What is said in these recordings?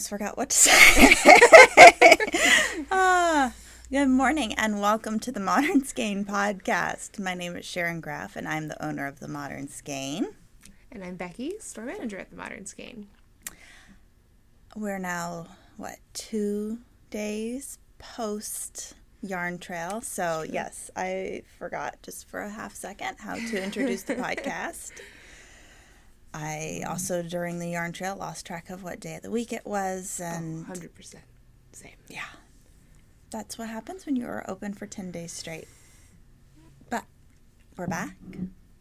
almost forgot what to say. Good morning and welcome to the Modern Skein podcast. My name is Sharon Graff and I'm the owner of the Modern Skein. And I'm Becky, store manager at the Modern Skein. We're now, 2 days post yarn trail. So yes, I forgot just for a half second how to introduce the podcast. I also, during the yarn trail, lost track of what day of the week it was. And 100%. Same. Yeah. That's what happens when you are open for 10 days straight. But we're back.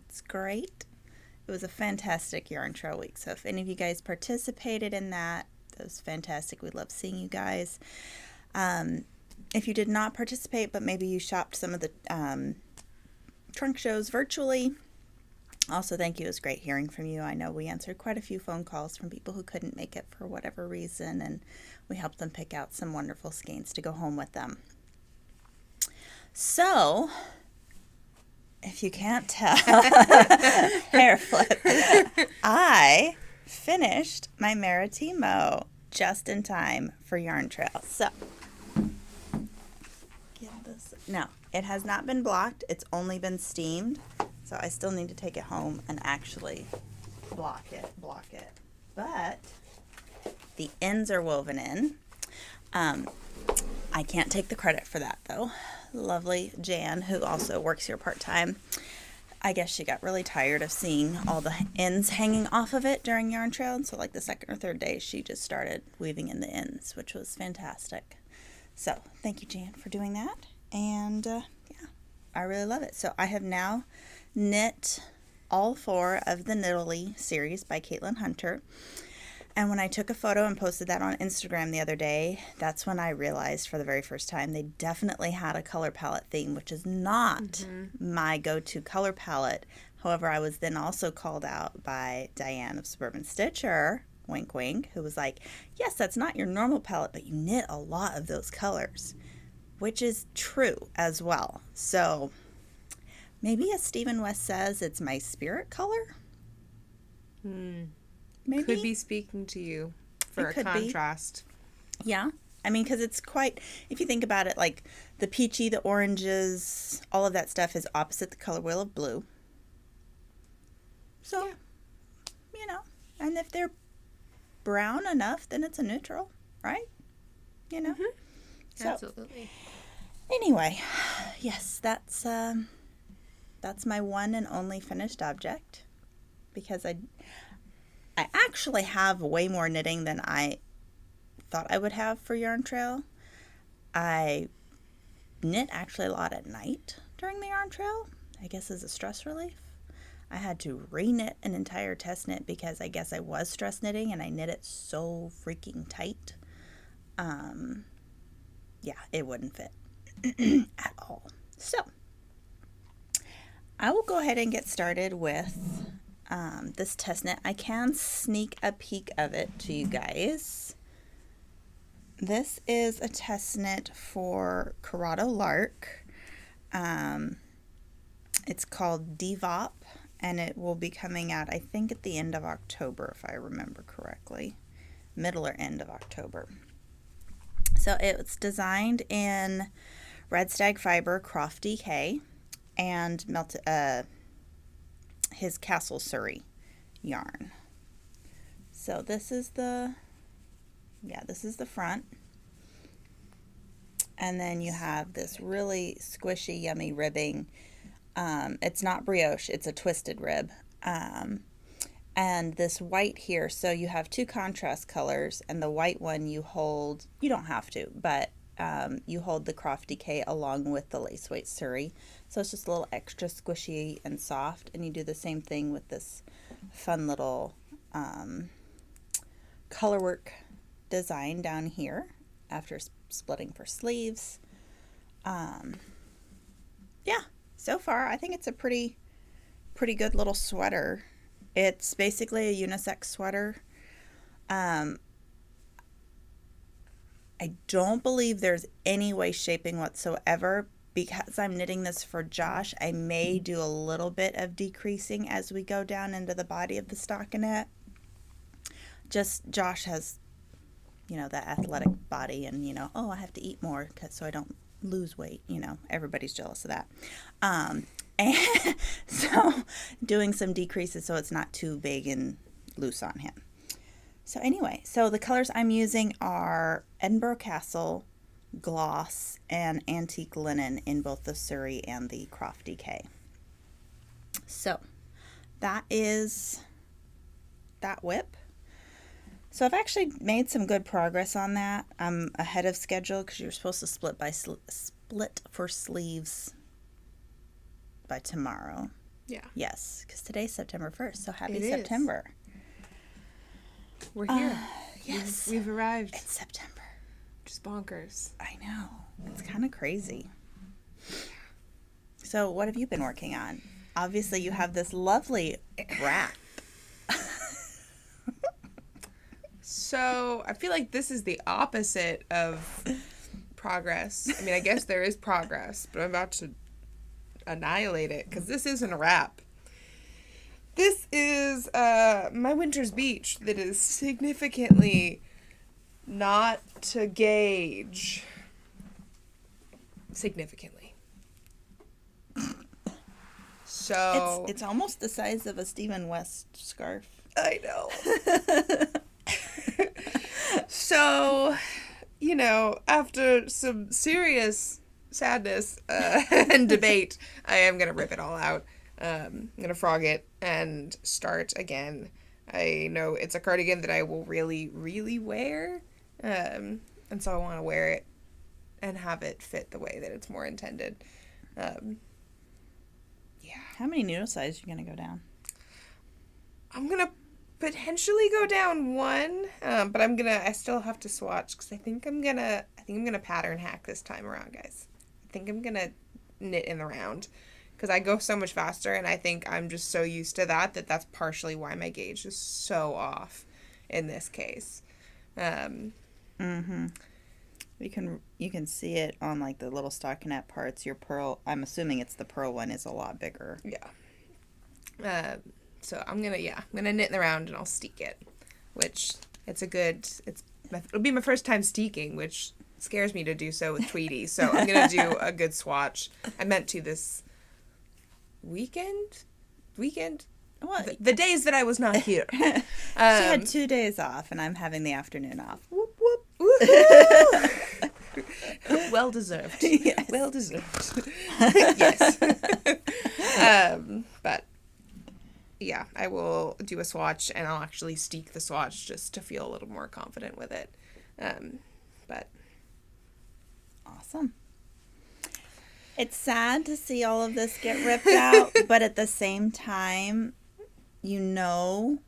It's great. It was a fantastic yarn trail week. So if any of you guys participated in that, it was fantastic. We love seeing you guys. If you did not participate, but maybe you shopped some of the trunk shows virtually, also thank you. It was great hearing from you. I know we answered quite a few phone calls from people who couldn't make it for whatever reason, and we helped them pick out some wonderful skeins to go home with them. So, if you can't tell, hair flip, I finished my Marettimo just in time for yarn trail. So, get this. No, it has not been blocked. It's only been steamed. So I still need to take it home and actually block it. But the ends are woven in. I can't take the credit for that though. Lovely Jan, who also works here part-time, I guess she got really tired of seeing all the ends hanging off of it during yarn trail. And so like the second or third day, she just started weaving in the ends, which was fantastic. So thank you, Jan, for doing that. And yeah, I really love it. So I have now knit all 4 of the Knitily series by Caitlin Hunter. And when I took a photo and posted that on Instagram the other day, that's when I realized for the very first time they definitely had a color palette theme, which is not my go-to color palette. However, I was then also called out by Diane of Suburban Stitcher, wink wink, who was like, yes, that's not your normal palette, but you knit a lot of those colors, which is true as well. So maybe as Stephen West says, it's my spirit color. Maybe. Could be speaking to you for a contrast. Be. Yeah. I mean, because it's quite, if you think about it, like the peachy, the oranges, all of that stuff is opposite the color wheel of blue. So, yeah. And if they're brown enough, then it's a neutral, right? So, absolutely. Anyway, yes, that's my one and only finished object, because I actually have way more knitting than I thought I would have for yarn trail. I knit actually a lot at night during the yarn trail, I guess as a stress relief. I had to re-knit an entire test knit because I guess I was stress knitting and I knit it so freaking tight. Yeah, it wouldn't fit at all. So I will go ahead and get started with this test knit. I can sneak a peek of it to you guys. This is a test knit for Corrado Lark. It's called Devop, and it will be coming out, I think, at the end of October, if I remember correctly. Middle or end of October. So it's designed in Red Stag Fibre, Croft DK, and his Castle Surrey yarn. So this is the front. And then you have this really squishy, yummy ribbing. It's not brioche, it's a twisted rib. And this white here, so you have 2 contrast colors, and the white one you don't have to, but you hold the Croft DK along with the lace weight Surrey. So it's just a little extra squishy and soft, and you do the same thing with this fun little colorwork design down here after splitting for sleeves. Yeah, so far I think it's a pretty good little sweater. It's basically a unisex sweater. I don't believe there's any waist shaping whatsoever. Because I'm knitting this for Josh, I may do a little bit of decreasing as we go down into the body of the stockinette. Just Josh has that athletic body and, oh, I have to eat more so I don't lose weight. Everybody's jealous of that. And so doing some decreases so it's not too big and loose on him. So anyway, so the colors I'm using are Edinburgh Castle, Gloss, and Antique Linen in both the Surrey and the Croft DK. So that is that whip. So I've actually made some good progress on that. I'm ahead of schedule because you're supposed to split for sleeves by tomorrow. Yeah. Yes, because today's September 1st, so happy It September. Is. We're here. Yes. We've arrived. It's September. Just bonkers. I know. It's kind of crazy. So what have you been working on? Obviously, you have this lovely wrap. So I feel like this is the opposite of progress. I mean, I guess there is progress, but I'm about to annihilate it because this isn't a wrap. This is my winter's beach that is significantly not to gauge. Significantly. So It's almost the size of a Stephen West scarf. I know. So, after some serious sadness and debate, I am going to rip it all out. I'm going to frog it and start again. I know it's a cardigan that I will really, really wear. And so I want to wear it and have it fit the way that it's more intended. Yeah. How many needle size are you going to go down? I'm going to potentially go down one, but I still have to swatch because I think I'm gonna pattern hack this time around, guys. I think I'm gonna knit in the round because I go so much faster, and I think I'm just so used to that's partially why my gauge is so off in this case. You can see it on like the little stockinette parts. Your pearl, I'm assuming it's the pearl one, is a lot bigger. Yeah. So I'm gonna knit in the round and I'll steek it, which it'll be my first time steeking, which scares me to do so with Tweety. So I'm gonna do a good swatch. I meant to this weekend. Well, The days that I was not here. she had 2 days off, and I'm having the afternoon off. Whoop whoop. Well deserved. Yes. Well deserved. Yes. But. Yeah, I will do a swatch, and I'll actually steek the swatch just to feel a little more confident with it. But awesome. It's sad to see all of this get ripped out, but at the same time, that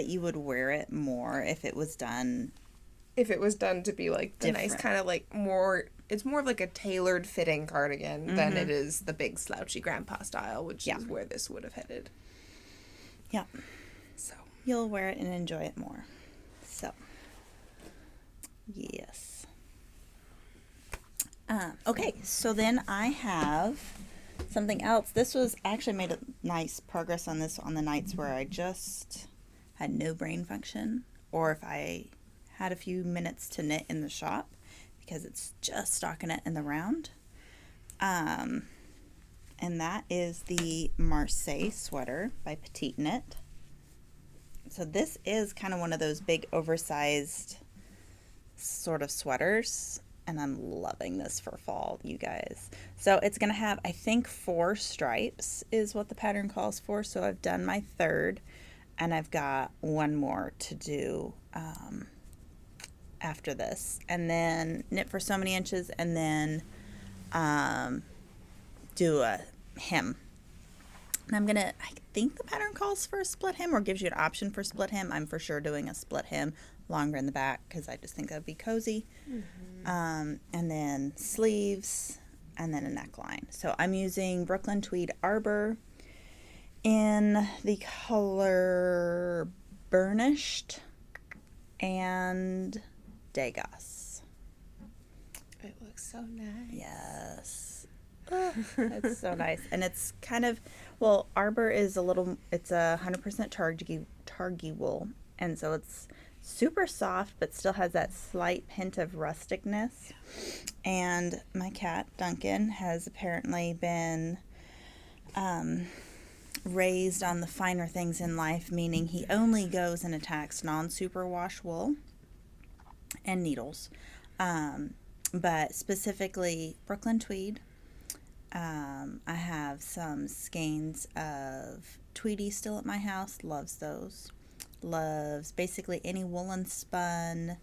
you would wear it more if it was done. If it was done to be like the different. nice kind of like more, it's more of like a tailored fitting cardigan than it is the big slouchy grandpa style, which is where this would have headed. Yeah. So you'll wear it and enjoy it more. So, yes. Okay, so then I have something else. This was actually made a nice progress on this on the nights where I just had no brain function, or if I had a few minutes to knit in the shop, because it's just stockinette in the round. And that is the Marseille sweater by Petite Knit. So this is kind of one of those big oversized sort of sweaters, and I'm loving this for fall, you guys. So it's going to have, I think, 4 stripes is what the pattern calls for. So I've done my 3rd, and I've got 1 more to do after this. And then knit for so many inches, and then do a hem. And I think the pattern calls for a split hem or gives you an option for split hem. I'm for sure doing a split hem longer in the back because I just think that would be cozy. And then sleeves and then a neckline. So I'm using Brooklyn Tweed Arbor in the color Burnished and Degas. it looks so nice. Yes. It's so nice. And it's kind of, it's a 100% targy wool. And so it's super soft, but still has that slight hint of rusticness. And my cat, Duncan, has apparently been raised on the finer things in life, meaning he only goes and attacks non-superwash wool and needles. But specifically Brooklyn tweed. I have some skeins of Tweety still at my house. Loves those. Loves basically any woolen spun,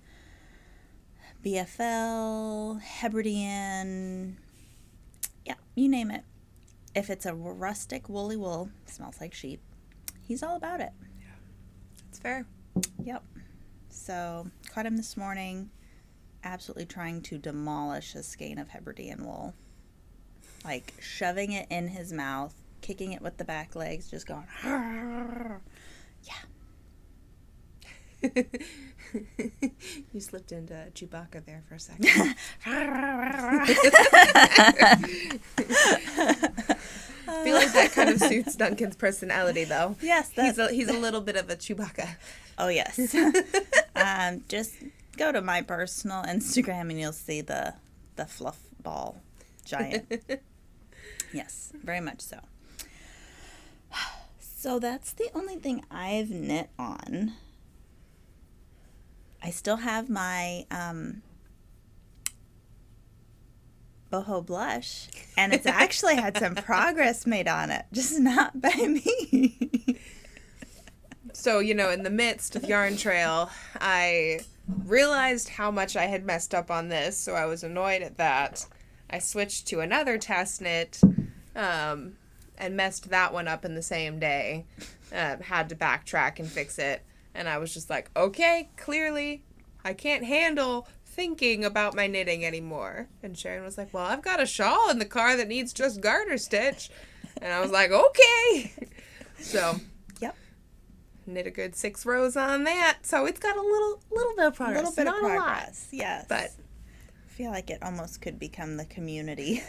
BFL, Hebridean, yeah, you name it. If it's a rustic woolly wool, smells like sheep, he's all about it. Yeah, that's fair. Yep. So caught him this morning, absolutely trying to demolish a skein of Hebridean wool. Like shoving it in his mouth, kicking it with the back legs, just going, yeah. You slipped into Chewbacca there for a second. I feel like that kind of suits Duncan's personality, though. Yes, he's a little bit of a Chewbacca. Oh, yes. Just go to my personal Instagram and you'll see the fluff ball giant. Yes, very much so. So that's the only thing I've knit on. I still have my Boho Blush, and it's actually had some progress made on it, just not by me. So, in the midst of Yarn Trail, I realized how much I had messed up on this, so I was annoyed at that. I switched to another test knit and messed that one up in the same day. Had to backtrack and fix it. And I was just like, okay, clearly I can't handle thinking about my knitting anymore. And Sharon was like, well, I've got a shawl in the car that needs just garter stitch. And I was like, okay. So, yep. Knit a good 6 rows on that. So it's got a little bit of progress. A little bit Not of progress, yes. But I feel like it almost could become the community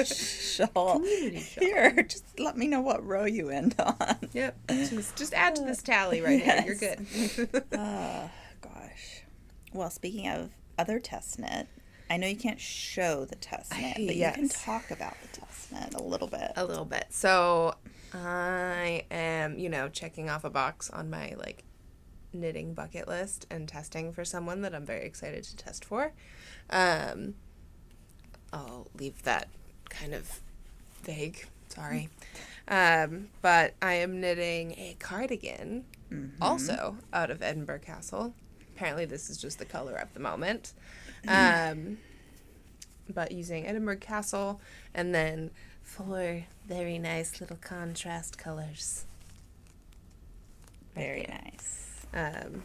shawl. Community shawl. Here, just let me know what row you end on. Yep. Just add to this tally right Yes. here. You're good. Oh, gosh. Well, speaking of other test knit, I know you can't show the test knit, but yes. you can talk about the test knit a little bit. A little bit. So I am, checking off a box on my, knitting bucket list and testing for someone that I'm very excited to test for. I'll leave that kind of vague. Sorry. But I am knitting a cardigan, also out of Edinburgh Castle. Apparently this is just the color at the moment. But using Edinburgh Castle and then 4 very nice little contrast colors. Very nice.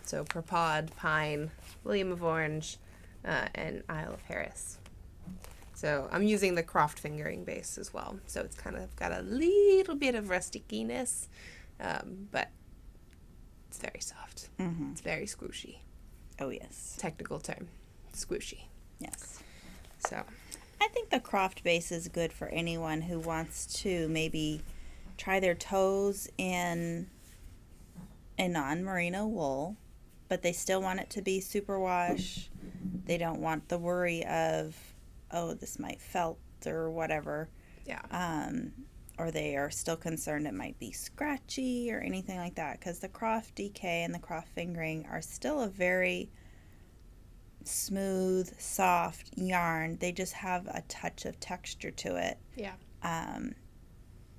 So Perpod, Pine, William of Orange, and Isle of Harris. So I'm using the Croft fingering base as well. So it's kind of got a little bit of rusticiness, but it's very soft. Mm-hmm. It's very squishy. Oh, yes. Technical term, squishy. Yes. So I think the Croft base is good for anyone who wants to maybe try their toes in a non-merino wool, but they still want it to be superwash. They don't want the worry of, oh, this might felt or whatever. yeah, Or they are still concerned it might be scratchy or anything like that, because the Croft DK and the Croft fingering are still a very smooth, soft yarn. They just have a touch of texture to it. yeah,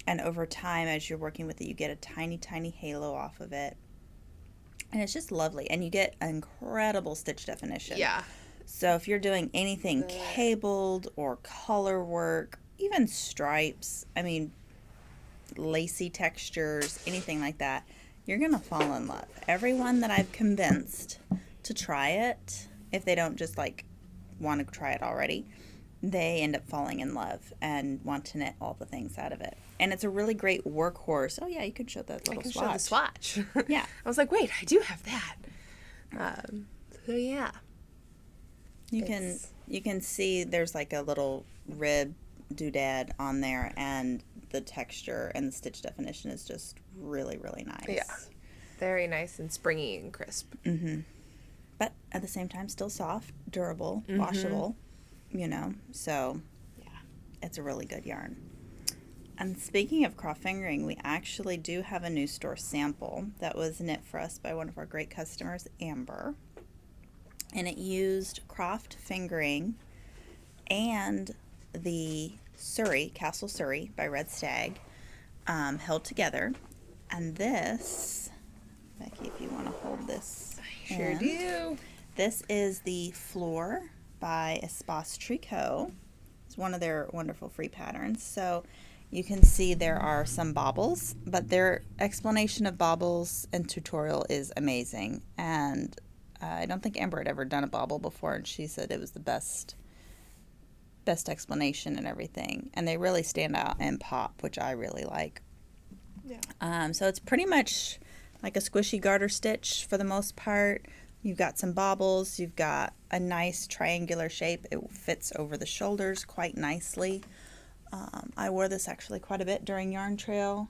And over time, as you're working with it, you get a tiny, tiny halo off of it. And it's just lovely. And you get incredible stitch definition. yeah. So if you're doing anything cabled or color work, even stripes, lacy textures, anything like that, you're going to fall in love. Everyone that I've convinced to try it, if they don't just want to try it already, they end up falling in love and want to knit all the things out of it. And it's a really great workhorse. Oh, yeah, you could show that little swatch. Show the swatch. Yeah. I was like, wait, I do have that. So yeah. You can see there's a little rib doodad on there, and the texture and the stitch definition is just really, really nice. Yeah. Very nice and springy and crisp. Mm-hmm. but at the same time still soft, durable, washable, so Yeah. it's a really good yarn. And speaking of croft fingering, we actually do have a new store sample that was knit for us by one of our great customers, Amber. And it used croft fingering and the Surrey, Castle Surrey by Red Stag, held together. And this, Becky, if you want to hold this. I sure do. This is the Fleur by Espace Tricot. It's one of their wonderful free patterns. So you can see there are some baubles, but their explanation of baubles and tutorial is amazing. And I don't think Amber had ever done a bauble before, and she said it was the best explanation and everything. And they really stand out and pop, which I really like. Yeah. So it's pretty much like a squishy garter stitch for the most part. You've got some baubles. You've got a nice triangular shape. It fits over the shoulders quite nicely. I wore this actually quite a bit during Yarn Trail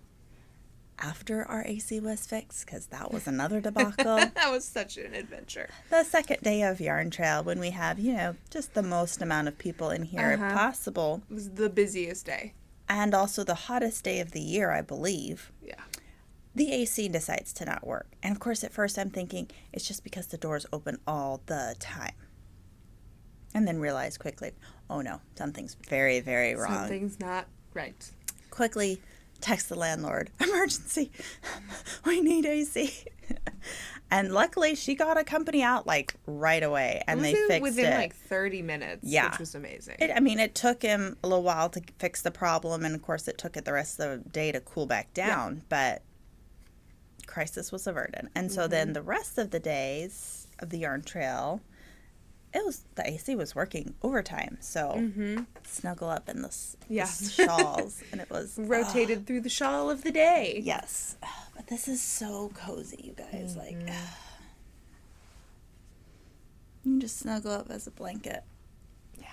after our AC was fixed, because that was another debacle. That was such an adventure. The second day of Yarn Trail, when we have, just the most amount of people in here possible. It was the busiest day. And also the hottest day of the year, I believe. Yeah. The AC decides to not work. And of course, at first I'm thinking it's just because the doors open all the time. And then realize quickly, oh no, something's very, very wrong. Something's not right. Quickly text the landlord, emergency, we need AC. And luckily she got a company out like right away, and they fixed within it. like 30 minutes, Yeah. which was amazing. It took him a little while to fix the problem, and of course it took it the rest of the day to cool back down, but crisis was averted. And so then the rest of the days of the Yarn Trail, the AC was working overtime, so snuggle up in the shawls, and it was rotated through the shawl of the day. Yes, but this is so cozy, you guys. Like, you can just snuggle up as a blanket. Yeah,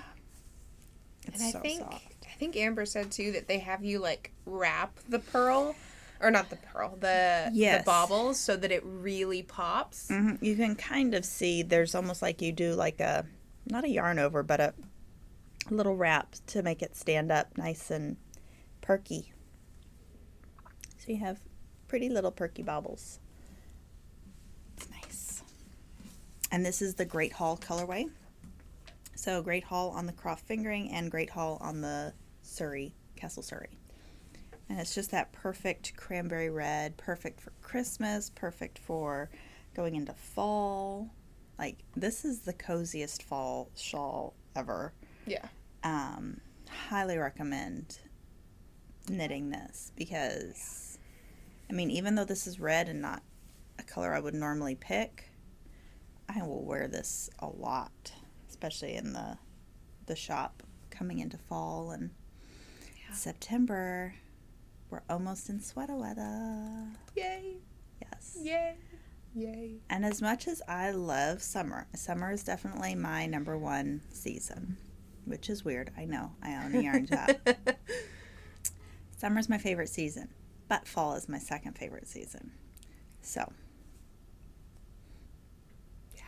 It's and so soft. I think Amber said too that they have you like wrap the pearl. Or not the pearl, the baubles, so that it really pops. Mm-hmm. You can kind of see there's almost like you do like not a yarn over, but a little wrap to make it stand up nice and perky. So you have pretty little perky baubles. It's nice. And this is the Great Hall colorway. So Great Hall on the Croft fingering and Great Hall on the Surrey, Castle Surrey. And it's just that perfect cranberry red, perfect for Christmas, perfect for going into fall. Like, this is the coziest fall shawl ever. Yeah. Highly recommend knitting this because, even though this is red and not a color I would normally pick, I will wear this a lot, especially in the shop coming into fall and September. We're almost in sweater weather. Yay. Yes. Yay. Yay. And as much as I love summer is definitely my number one season, which is weird. I know. I own a yarn shop. Summer's my favorite season, but fall is my second favorite season. So, yeah.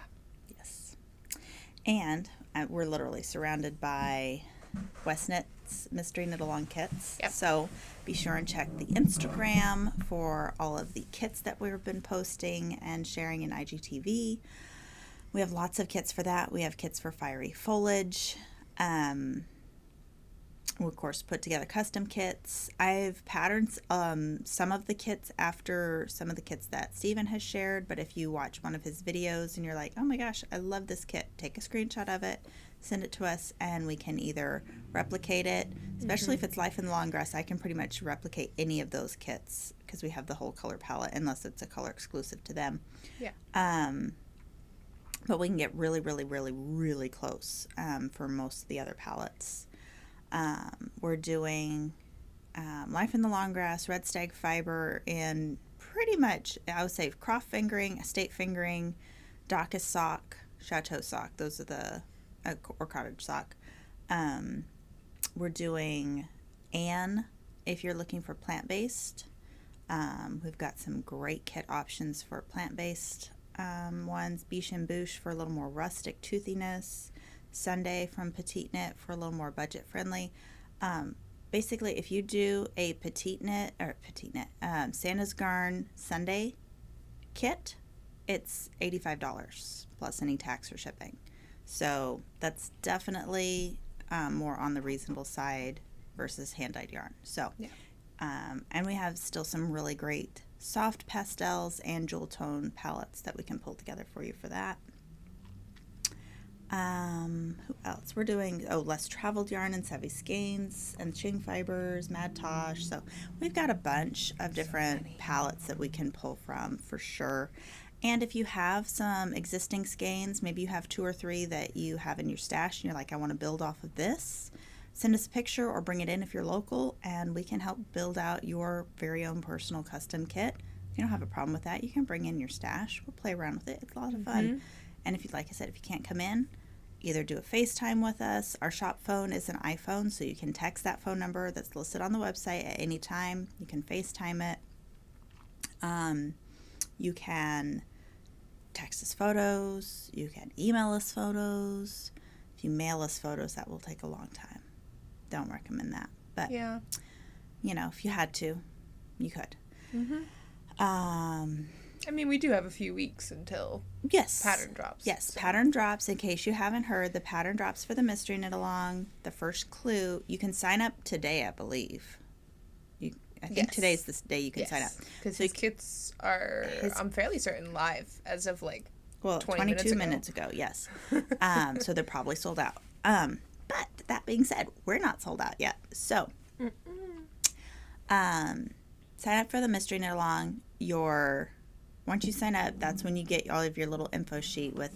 Yes. And we're literally surrounded by Westnet's Mystery Knit Along kits. Yep. So be sure and check the Instagram for all of the kits that we've been posting and sharing in IGTV. We have lots of kits for that. We have kits for fiery foliage. We, of course, put together custom kits. I've patterned some of the kits after some of the kits that Steven has shared, but if you watch one of his videos and you're like, oh my gosh, I love this kit, take a screenshot of it, send it to us, and we can either replicate it, especially if it's Life in the Long Grass. I can pretty much replicate any of those kits because we have the whole color palette, unless it's a color exclusive to them. Yeah. But we can get really, really, really, really close for most of the other palettes. We're doing Life in the Long Grass, Red Stag Fibre, and pretty much, I would say, Croft fingering, Estate fingering, Dacus sock, Chateau sock. Those are or cottage sock. We're doing Anne if you're looking for plant-based. We've got some great kit options for plant-based ones, Biche and Bouche for a little more rustic toothiness, Sunday from Petite Knit for a little more budget friendly. Basically, if you do a Petite Knit, Santa's Garn Sunday kit, it's $85 plus any tax or shipping. So that's definitely more on the reasonable side versus hand-dyed yarn. So, Yeah. And we have still some really great soft pastels and jewel tone palettes that we can pull together for you for that. Who else? We're doing less traveled yarn and savvy skeins and Ching fibers, Mad Tosh. So we've got a bunch of different palettes that we can pull from for sure. And if you have some existing skeins, maybe you have 2 or 3 that you have in your stash and you're like, I want to build off of this, send us a picture or bring it in if you're local and we can help build out your very own personal custom kit. If you don't have a problem with that, you can bring in your stash. We'll play around with it. It's a lot of fun. And if you, like I said, if you can't come in, either do a FaceTime with us. Our shop phone is an iPhone, so you can text that phone number that's listed on the website at any time. You can FaceTime it. You can text us photos. You can email us photos. If you mail us photos, that will take a long time. Don't recommend that. But, Yeah. If you had to, you could. I mean, we do have a few weeks until Yes. pattern drops. Yes, so. pattern drops. In case you haven't heard, the pattern drops for the Mystery Knit Along, the first clue. You can sign up today, I believe. I think today's the day you can sign up. Because his kits are, I'm fairly certain, live as of 22 minutes ago. Yes. So they're probably sold out. But that being said, we're not sold out yet. So, sign up for the Mystery Knit Along. Once you sign up, that's when you get all of your little info sheet with,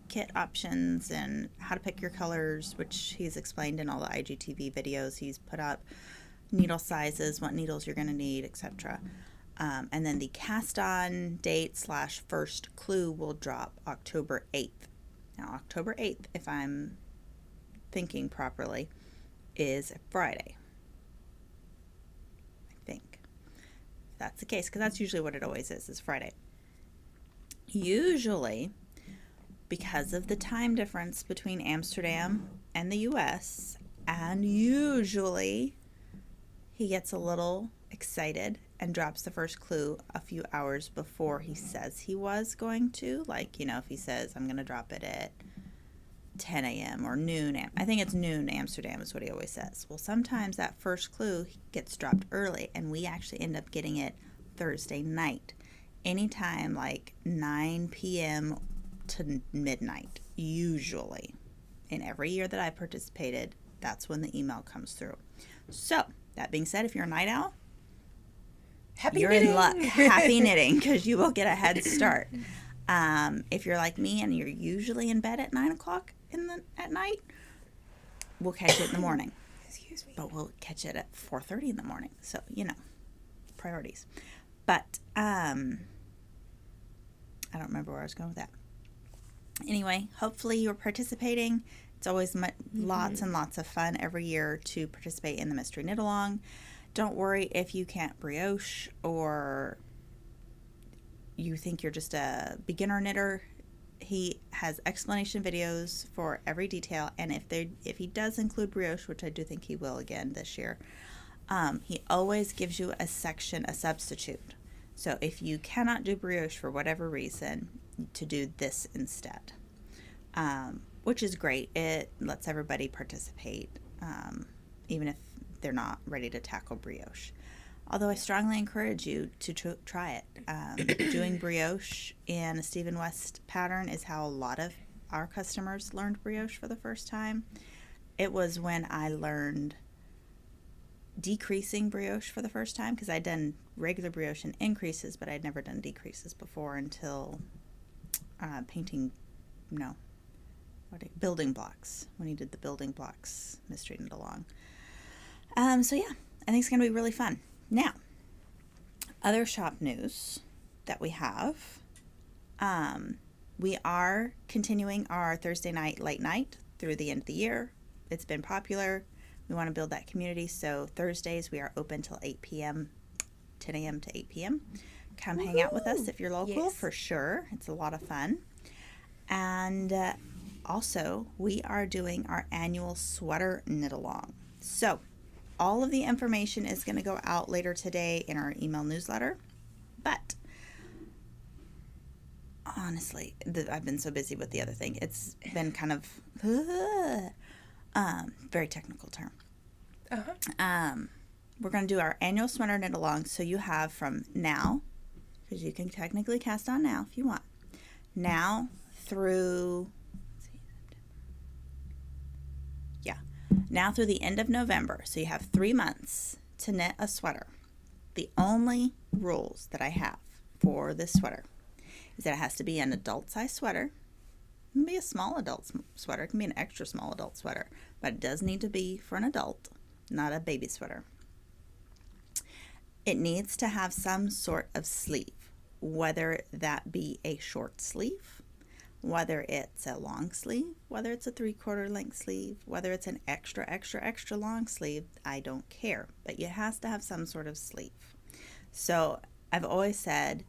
kit options and how to pick your colors, which he's explained in all the IGTV videos he's put up, needle sizes, what needles you're going to need, etc. And then the cast on date / first clue will drop October 8th. Now, October 8th, if I'm thinking properly, is a Friday. Think that's the case, because that's usually what it always is Friday. Usually, because of the time difference between Amsterdam and the US, and usually he gets a little excited and drops the first clue a few hours before he says he was going to. If he says, I'm going to drop it at 10 a.m. or noon. I think it's noon Amsterdam is what he always says. Well, sometimes that first clue gets dropped early, and we actually end up getting it Thursday night. Anytime 9 p.m. to midnight, usually. In every year that I participated, that's when the email comes through. So, that being said, if you're a night owl, you're knitting. in luck. Happy knitting, because you will get a head start. If you're like me and you're usually in bed at 9 o'clock at night, we'll catch it in the morning. Excuse me. But we'll catch it at 4:30 in the morning. So, priorities. But I don't remember where I was going with that. Anyway, hopefully you're participating. It's always lots and lots of fun every year to participate in the Mystery Knit Along. Don't worry if you can't brioche or you think you're just a beginner knitter. He has explanation videos for every detail, and if he does include brioche, which I do think he will again this year, he always gives you a substitute. So if you cannot do brioche for whatever reason, to do this instead, which is great. It lets everybody participate, even if they're not ready to tackle brioche. Although I strongly encourage you to try it. Doing brioche in a Stephen West pattern is how a lot of our customers learned brioche for the first time. It was when I learned decreasing brioche for the first time, because I'd done regular brioche in increases, but I'd never done decreases before until building blocks, when he did the building blocks Mystery Knit Along. So yeah, I think it's going to be really fun. Now, other shop news that we have, we are continuing our Thursday night late night through the end of the year. It's been popular. We want to build that community, so Thursdays we are open till 8 p.m., 10 a.m. to 8 p.m. come hang out with us if you're local, Yes. for sure. It's a lot of fun. And also, we are doing our annual sweater knit along. So, all of the information is going to go out later today in our email newsletter. But honestly, I've been so busy with the other thing. It's been kind of very technical term. We're going to do our annual sweater knit along. So you have from now, because you can technically cast on now if you want, now through the end of November. So you have 3 months to knit a sweater. The only rules that I have for this sweater is that it has to be an adult size sweater. It can be a small adult sweater. It can be an extra small adult sweater, but it does need to be for an adult, not a baby sweater. It needs to have some sort of sleeve, whether that be a short sleeve, whether it's a long sleeve, whether it's a 3/4 length sleeve, whether it's an extra long sleeve, I don't care, but it has to have some sort of sleeve. So I've always said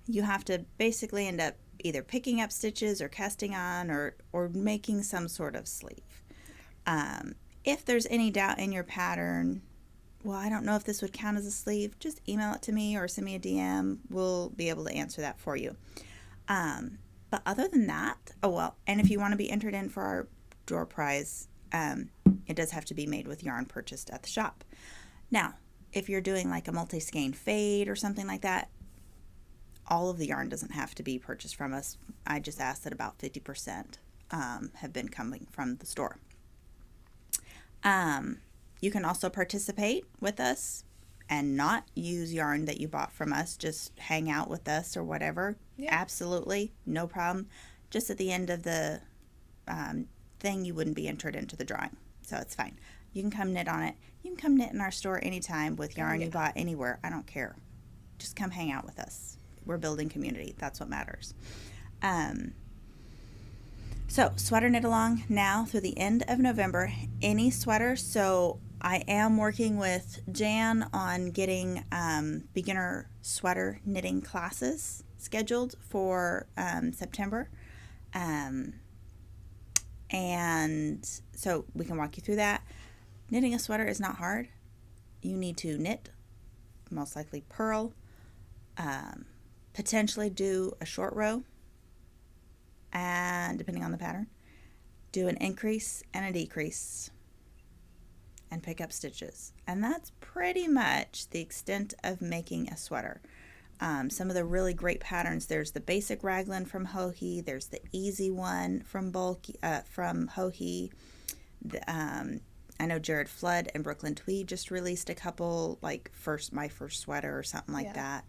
you have to basically end up either picking up stitches or casting on or making some sort of sleeve. If there's any doubt in your pattern, well, I don't know if this would count as a sleeve, just email it to me or send me a DM. We'll be able to answer that for you. But other than that, and if you want to be entered in for our door prize, it does have to be made with yarn purchased at the shop. Now, if you're doing like a multi-skein fade or something like that, all of the yarn doesn't have to be purchased from us. I just asked that about 50% have been coming from the store. You can also participate with us and not use yarn that you bought from us. Just hang out with us or whatever. Yeah. Absolutely, no problem. Just at the end of the thing, you wouldn't be entered into the drawing. So it's fine. You can come knit on it. You can come knit in our store anytime with yarn you bought anywhere. I don't care. Just come hang out with us. We're building community. That's what matters. So sweater knit along now through the end of November. Any sweater. So I am working with Jan on getting beginner sweater knitting classes scheduled for September. And so we can walk you through that. Knitting a sweater is not hard. You need to knit, most likely purl, potentially do a short row, and depending on the pattern, do an increase and a decrease, and pick up stitches. And that's pretty much the extent of making a sweater. Some of the really great patterns, there's the basic raglan from Joji, there's the easy one from Joji. I know Jared Flood and Brooklyn Tweed just released a couple, like my first sweater or something like that.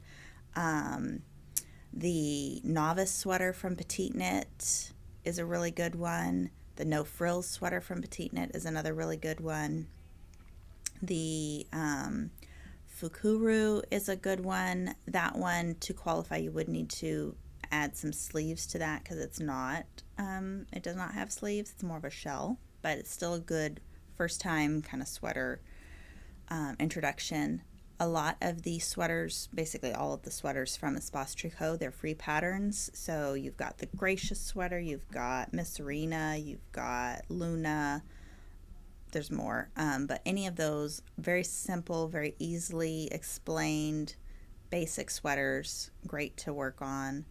The novice sweater from Petite Knit is a really good one. The no frills sweater from Petite Knit is another really good one. The Fukuru is a good one. That one, to qualify, you would need to add some sleeves to that because it's not, it does not have sleeves. It's more of a shell, but it's still a good first time kind of sweater introduction. A lot of the sweaters, basically all of the sweaters from Espace Tricot, they're free patterns. So you've got the Gracious sweater, you've got Miss Serena, you've got Luna. There's more, but any of those very simple, very easily explained, basic sweaters, great to work on.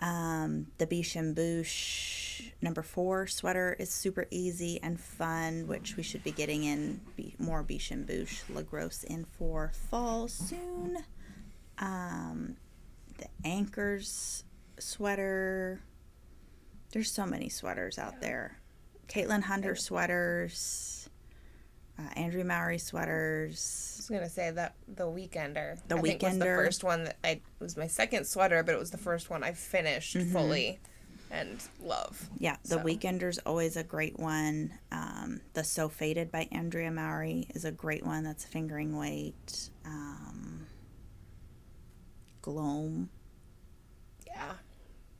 The Biche and Bouche number 4 sweater is super easy and fun, which we should be getting in more Biche and Bouche La Grosse in for fall soon. The Anchors sweater. There's so many sweaters out there. Caitlin Hunter sweaters, Andrea Mowry sweaters. I was gonna say that the Weekender. The I think was the Weekender. first one that it was my second sweater, but it was the first one I finished fully and love. Yeah, the Weekender's always a great one. The So Faded by Andrea Mowry is a great one. That's fingering weight. Gloam. Yeah.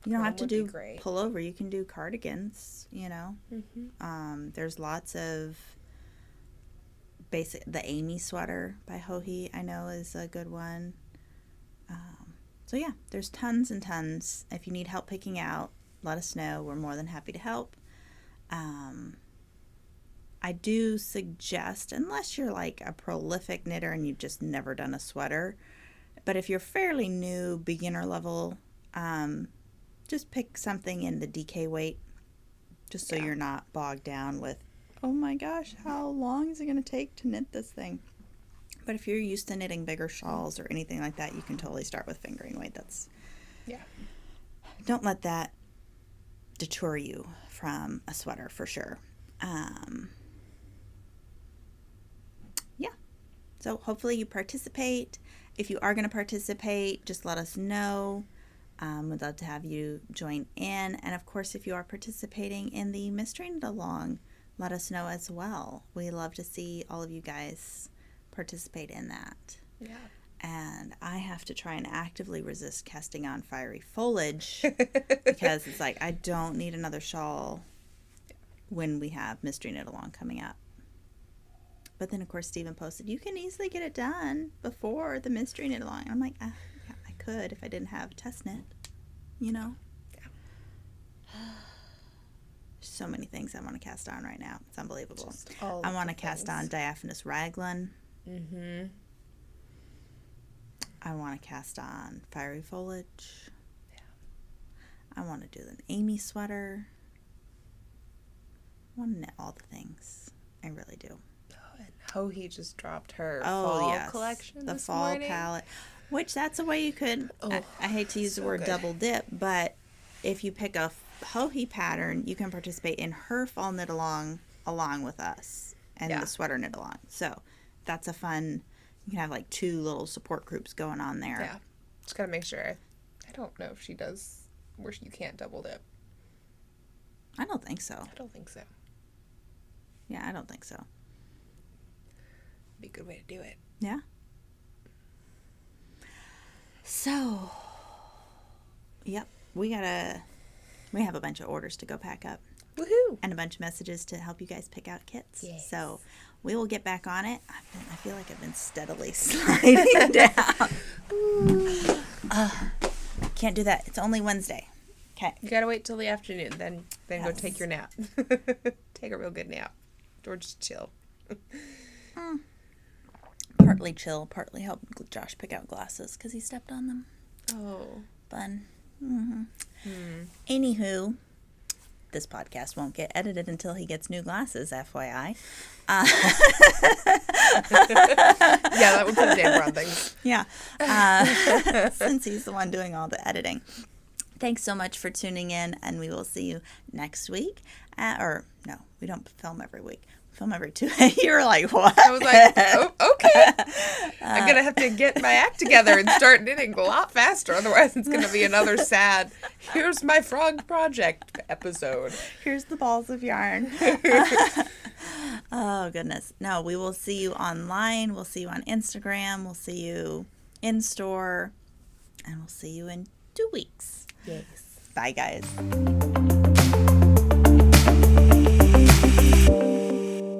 You don't have to do great. pullover. You can do cardigans, you know. There's lots of basic. The Amy sweater by Joji, I know, is a good one. So yeah, there's tons and tons. If you need help picking out, let us know. We're more than happy to help. I do suggest, unless you're like a prolific knitter and you've just never done a sweater, but if you're fairly new, beginner level, just pick something in the DK weight, just so you're not bogged down with, oh my gosh, how long is it going to take to knit this thing? But if you're used to knitting bigger shawls or anything like that, you can totally start with fingering weight. Don't let that deter you from a sweater for sure. So hopefully you participate. If you are going to participate, just let us know. We'd love to have you join in. And of course, if you are participating in the Mystery Knit Along, let us know as well. We love to see all of you guys participate in that. Yeah. And I have to try and actively resist casting on fiery foliage because it's like, I don't need another shawl when we have Mystery Knit Along coming up. But then, of course, Stephen posted, you can easily get it done before the Mystery Knit Along. And I'm like, yeah, I could if I didn't have test knit, you know? Yeah. So many things I want to cast on right now. It's unbelievable. I want to cast on diaphanous raglan. Mm-hmm. I want to cast on fiery foliage. Yeah. I want to do an Amy sweater. I want to knit all the things. I really do. He just dropped her fall collection the this fall morning. palette, which that's a way you could, I hate to use the word double dip, but if you pick a Hohe pattern, you can participate in her fall knit along with us and the sweater knit along. So that's a fun, you can have like 2 little support groups going on there. Yeah. Just got to make sure. I don't know if she does where you can't double dip. I don't think so. I don't think so. Yeah, I don't think so. Be a good way to do it. Yeah. So, yep, we have a bunch of orders to go pack up. Woohoo! And a bunch of messages to help you guys pick out kits. Yes. So we will get back on it. I feel like I've been steadily sliding down. Can't do that. It's only Wednesday. Okay. You gotta wait till the afternoon, then go take your nap. Take a real good nap. Or just chill. Partly chill, partly help Josh pick out glasses because he stepped on them. Oh. Fun. Mm-hmm. Anywho, this podcast won't get edited until he gets new glasses, FYI. Yeah, that would put a damper on things. Yeah. Since he's the one doing all the editing. Thanks so much for tuning in, and we will see you next week. No, we don't film every week. We film every 2. You were like, what? I was like, oh, okay. I'm going to have to get my act together and start knitting a lot faster. Otherwise, it's going to be another sad, here's my frog project episode. Here's the balls of yarn. Oh, goodness. No, we will see you online. We'll see you on Instagram. We'll see you in store. And we'll see you in 2 weeks. Yes. Bye, guys.